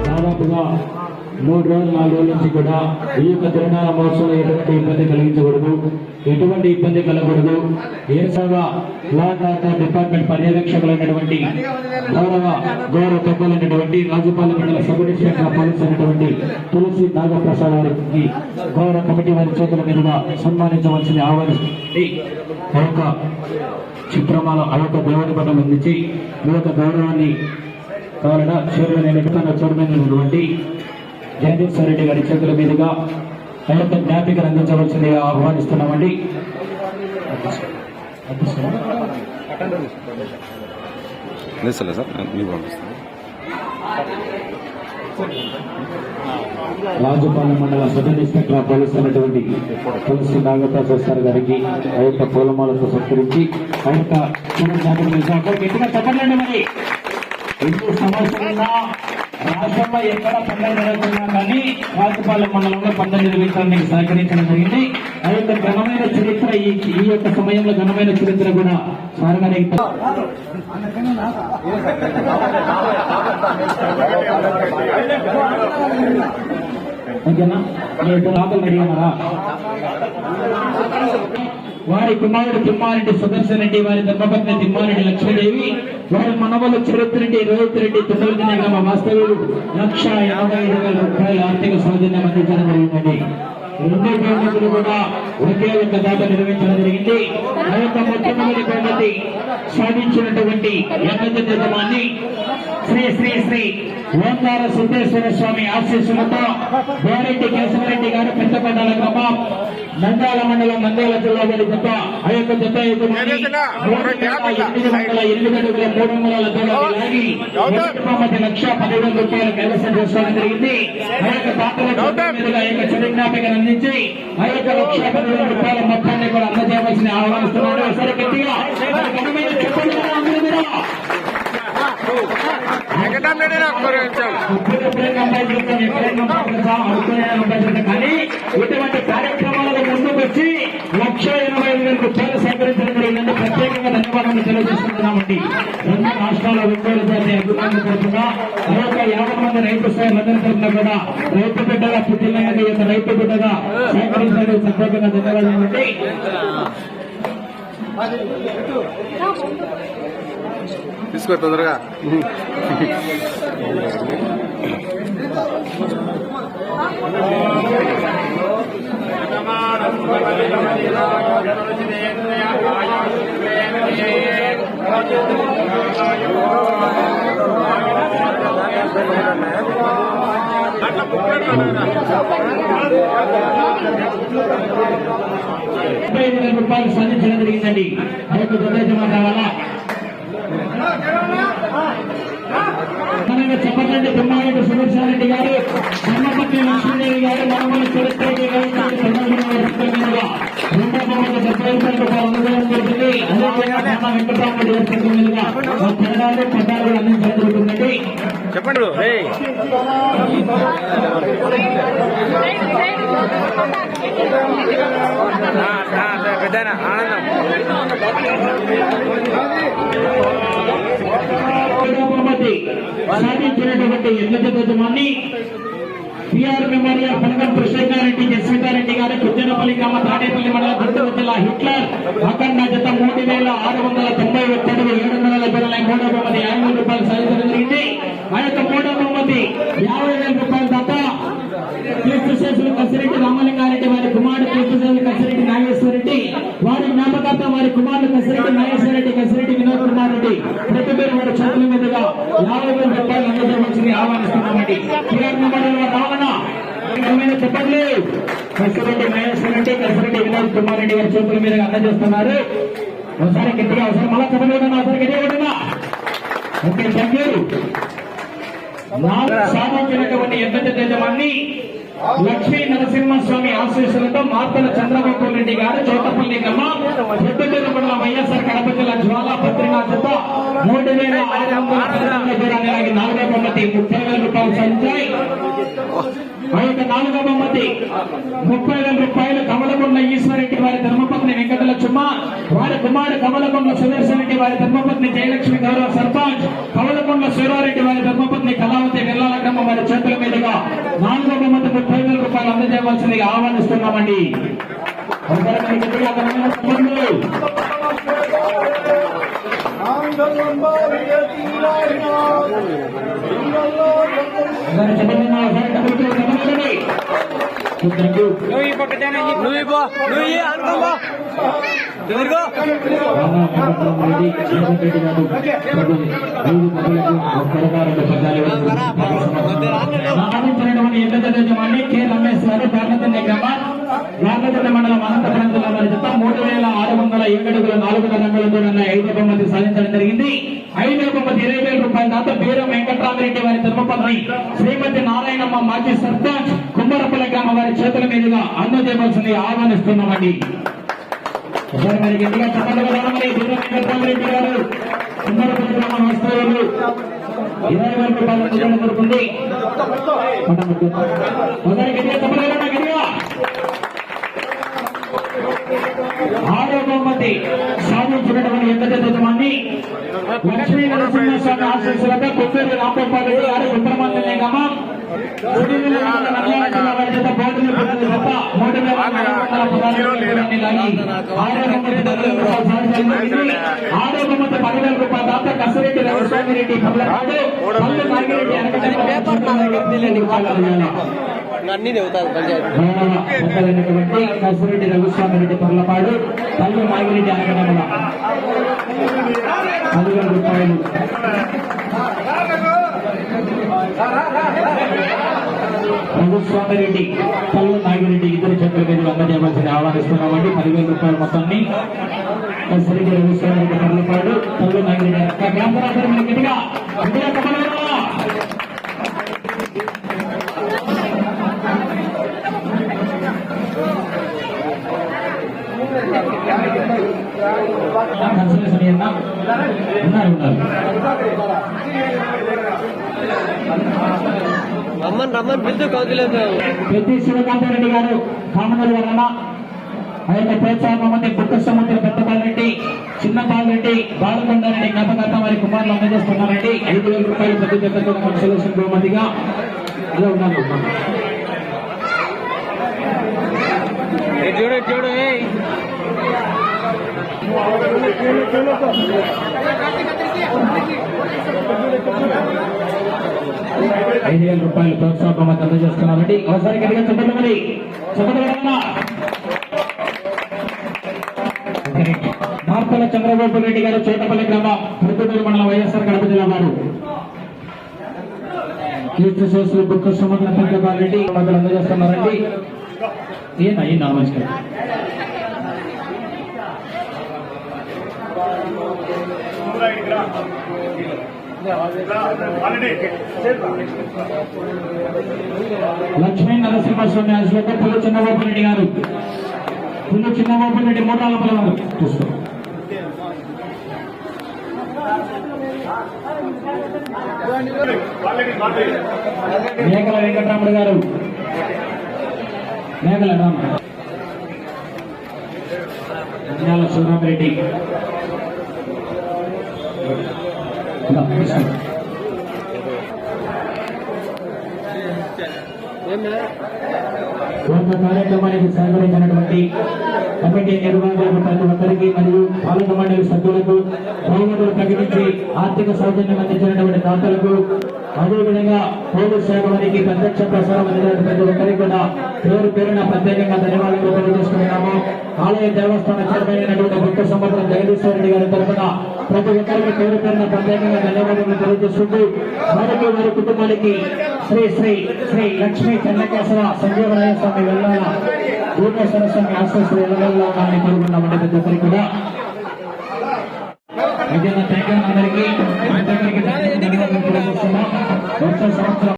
దాదాపుగా 3 రోజులు 4 రోజుల నుంచి కూడా ఈ యొక్క తిరునాళ మహోత్సవం ఎటువంటి ఇబ్బంది కలిగించకూడదు, ఎటువంటి ఇబ్బంది కలగకూడదు. ఏసాగా లా అండ్ ఆర్డర్ డిపార్ట్మెంట్ పర్యవేక్షకులైనటువంటి గౌరవ పెద్దలైనటువంటి రాజుపాలెం మండల సబ్ ఇన్స్పెక్టర్ పోలీస్ అయినటువంటి తులసి నాగప్రసాద్ వారికి గౌరవ కమిటీ వారి చేతుల మీదుగా సన్మానించవలసింది ఆహ్వానిస్తుంది. ఆ యొక్క చిత్రమాల ఆ యొక్క దేవుని పటం అందించి ఈ యొక్క గౌరవాన్ని కావాలన్నా చైర్మన్ అయినటువంటి జగదీశ్వర రెడ్డి గారి చేతుల మీదుగా ఆ యొక్క జ్ఞాపికను అందించవలసిందిగా ఆహ్వానిస్తున్నామండి. రాజుపాలెం మండల సబ్ ఇన్స్పెక్టర్ పోలీస్ అయినటువంటి తులసి నాగప్రసాద్ సార్ గారికి ఆ యొక్క పూలమాలతో సత్కరించి ఆ యొక్క గట్టిగా చెప్పండి. మరి ఎన్ని సమస్యలున్నా రాష్ట్రంలో ఎక్కడ పండుగ జరుగుతున్నా కానీ రాజుపాలెం మండలంలో పండుగ నిర్వహించడానికి సహకరించడం జరిగింది. ఆ యొక్క ఘనమైన చరిత్ర ఈ యొక్క సమయంలో ఘనమైన చరిత్ర కూడా సార్ గారి ఓకేనా. రాతలు అడిగినారా? వారి కుమారుడు తిమ్మారెడ్డి సుదర్శన్ రెడ్డి, వారి ధర్మపత్ని తిమ్మారెడ్డి లక్ష్మీదేవి, వారి మనవలు చరిత్రెడ్డి, రోహిత్ రెడ్డి, తుమ్మలదినే గ్రామ వాస్తవ్యులు 1,55,000 రూపాయల ఆర్థిక సౌజన్యం అందించడం జరిగిందండి. 2 బహుమతులు కూడా ఒకే ఒక దాట నిర్వహించడం జరిగింది. ఆ యొక్క మొట్టమొదటి బహుమతి సాధించినటువంటి యజ్ఞాన్ని శ్రీ శ్రీ శ్రీ ఓంకార సిద్ధేశ్వర స్వామి ఆశీస్సులతో గోరెడ్డి కేశవరెడ్డి గారు పెద్దపడ్డాల గ్రామం నంద్యాల మండలం నంద్యాల జిల్లా వారి జత. ఆ యొక్క జత 8 అడుగుల 3 అంగుళాల దూరాన్ని లాగి 1,10,000 రూపాయలు కైవసం చేసుకోవడం జరిగింది. ఆ యొక్క దాతల మీదుగా ఈ యొక్క చెడు జ్ఞాపికను అందించి ఆ యొక్క 1,10,000 రూపాయల మొత్తాన్ని కూడా అందజేయవలసిన ఆహ్వానిస్తున్నాడు. సరే గట్టిగా కానీ ఇటువంటి కార్యక్రమాలకు ముందుకు వచ్చి 1,80,000 రూపాయలు సేకరించడం జరిగిందంటే ప్రత్యేకంగా ధన్యవాదాలు తెలియజేసుకుంటున్నామండి. 2 రాష్ట్రాల ఒంగోలు జాతి అభిమానులు తరఫున ఆ యొక్క 50 మంది రైతు స్థాయిలందరి తరఫున కూడా రైతు బిడ్డగా పుట్టినది యొక్క రైతు బిడ్డగా సేకరించడం ప్రత్యేకంగా ధన్యవాదాలండి. తీసుకో తొందరగా. రూపాయలు సాధించడం జరిగిందండి. ఆ యొక్క జనజమా రావాలా చెప్పండి. తిమ్మారెడ్డి సుదర్శన్ రెడ్డి గారు, ధర్మపత్ని లక్ష్మీదేవి గారు, మనమల చరిత్ర అందించడం జరుగుతుందండి. చెప్పండి. సాధించినటువంటి యజ్ఞాన్ని పిఆర్ మెమోరియల్ పనగం కృష్ణారెడ్డి, జస్వితారెడ్డి గారు, కుజ్జనపల్లి గ్రామ, తాడేపల్లి మండలం, గుంటూరు జిల్లా హిట్లర్ అఖండ జత 3,690 అడుగులు 773 బహుమతి 50 రూపాయలు సాధించడం జరిగింది. ఆ యొక్క 3వ బహుమతి 50,000 రూపాయల దాత కీర్తిశేషులు కసిరెడ్డి రామలింగారెడ్డి, వారి కుమారుడు కీర్తిశేషులు కసిరెడ్డి నాగేశ్వరరెడ్డి, వారి జ్ఞాపకార్థం వారి కుమారుడు కసిరెడ్డి నాగేశ్వరరెడ్డి, కసిరెడ్డి వినోద్ కుమార్ రెడ్డి ప్రతి పేరు వారి చేతుల మీదుగా 50,000 రూపాయలు అందజేయవలసింది ఆహ్వానిస్తున్నామండి. చెప్పండి. కసిరెడ్డి నాగేశ్వరరెడ్డి, కసిరెడ్డి వినోద్ కుమార్ రెడ్డి గారి చేతుల మీదుగా అందజేస్తున్నారు. ఒకసారి గట్టిగా అవసరం మళ్ళా చెప్పండి. ఒకసారి గట్టిగా ఓకే. Thank you. సాధించినటువంటి యజ్ఞాన్ని లక్ష్మీ నరసింహస్వామి ఆశీస్సులతో మార్తల చంద్రబాబు రెడ్డి గారు, చోటపల్లి గ్రామ, పెద్దపల్లి మండలం, వైఎస్ఆర్ కడప జిల్లా జ్వాలా పత్రికా జత 3,600 దూరానికి 4వ బహుమతి 30,000 రూపాయలు సంజయ్. ఆ యొక్క 4వ బహుమతి 30,000 రూపాయలు కమలకొండ ఈశ్వరెడ్డి వారి ధర్మపత్ని వెంకటలక్ష్మ, వారి కుమారుడు కమలకొండ సుదర్శన్ రెడ్డి వారి ధర్మపత్ని జయలక్ష్మి గౌరవ సర్పంచ్, కమలకొండ సూరారెడ్డి వారి ధర్మపత్ని కళావతి వెల్లాలక్రమ వారి చేతుల మీదుగా 4వ బహుమతి 30,000 రూపాయలు అందజేయవలసిందిగా ఆహ్వానిస్తున్నామండి. మండలం అనంతపురం జిల్లా వారి జత 3,607 అడుగుల 4 రంగులతో 5వ బహుమతి సాధించడం జరిగింది. 5వ బహుమతి 20,000 రూపాయల దాత బీరం వెంకటరామరెడ్డి వారి ధర్మపత్ని శ్రీమతి నారాయణమ్మ మాజీ సర్పంచ్ కుమ్మరపల్లి గ్రామ వారి చేతుల మీదుగా అందజేయవలసింది ఆహ్వానిస్తున్నామండి. ఒకసారి మరి గట్టిగా చెప్పండి కదా. మరి బీరం వెంకటరామరెడ్డి గారు కుమ్మరపల్లి గ్రామ వాస్తవ్యులు 20,000 రూపాయలు అందజేయడం జరుగుతుంది. ఒకసారి గట్టిగా చెప్పండి కదా. గట్టిగా 6వ బహుమతి సాధించినటువంటి యజ్ఞమంది లక్ష్మీ నరసింహస్వామి ఆశీస్సులతో కొత్తూరు రాంగోపాల్ గారు ఉత్తరమంత్రి గ్రామం రూపాయల దాత కసిరెడ్డి రవిస్వామి రెడ్డి అన్ని చెబుతారు పంచాయతీ కసిరెడ్డి రవిస్వామి రెడ్డి పర్లపాడు పల్లు నాగిరెడ్డి అనగడమల 10,000 రూపాయలు. రఘుస్వామిరెడ్డి పల్లు నాగిరెడ్డి ఇద్దరు చేతుల మీద అందజేయవలసింది ఆహ్వానిస్తున్నామండి. 10,000 రూపాయల మొత్తాన్ని కసిరెడ్డి రఘుస్వామిరెడ్డి పర్లపాడు పల్లు నాగిరెడ్డి గట్టిగా రమ్మని పిలుతూ కౌతులేదు. పెద్ది శివకాంతారెడ్డి గారు కామనూరు వలన ఆ యొక్క ప్రోత్సాహం మంది బుక్కసముద్ర పెద్దపాలరెడ్డి చిన్నపాలరెడ్డి బాలకొండారెడ్డి జ్ఞాపకర్త వారి కుమారులు అందజేస్తున్నారండి. 5,000 రూపాయలు ప్రతి జతతో కన్సలేషన్ బహుమతిగా అలా ఉన్నాను. చూడు చూడు 5,000 రూపాయలు ప్రోత్సాహ బహుమతి అందజేస్తున్నారండి. ఒకసారి గట్టిగా చెప్పండి. మరి చెప్పండి. నార్పల చంద్రబాబు రెడ్డి గారు చోటపల్లి గ్రామం ప్రతిదూరు మండలం వైఎస్ఆర్ కడప జిల్లా వారు కీర్తి శేషులు బుక్క సముద్ర పెద్దపాలరెడ్డి అందజేస్తున్నారండి. ఈ నమస్కారం. లక్ష్మీ నరసింహస్వామి ఆశలతో పుల్లు చిన్నబాబు రెడ్డి గారు మూటాల పొలం చూస్తూ మేకల వెంకటరాముడు గారు మేకల శివరామరెడ్డి కార్యక్రమానికి సహకరించినటువంటి కమిటీ నిర్వాహకులకు ప్రతి ఒక్కరికి మరియు పాలక మండలి సభ్యులకు బహుమతులు ప్రకటించి ఆర్థిక సౌజన్యం అందించినటువంటి దాతలకు అదేవిధంగా పోలీసు శాఖ వారికి ప్రత్యక్ష ప్రసారం అందించిన ప్రతి ఒక్కరికి కూడా పేరు పేరున ప్రత్యేకంగా ధన్యవాదాలు తెలియజేసుకుంటున్నాము. ఆలయ దేవస్థాన చైర్మన్ అయినటువంటి బుక్క సముద్రం జగదీశ్వర రెడ్డి గారి తరఫున ప్రతి ఒక్కరికి పేరు పేరున ప్రత్యేకంగా ధన్యవాదాలు తెలియజేసుకుంటూ వారికి వారి కుటుంబానికి శ్రీ శ్రీ శ్రీ లక్ష్మీ చెన్నకేశ్వర సంజీవరాయ స్వామి వెళ్ళాల భూమేశ్వర స్వామి ఆశ్రయ వెళ్ళాలని కోరుకున్నామంటే ప్రతి ఒక్కరికి కూడా అందరికీ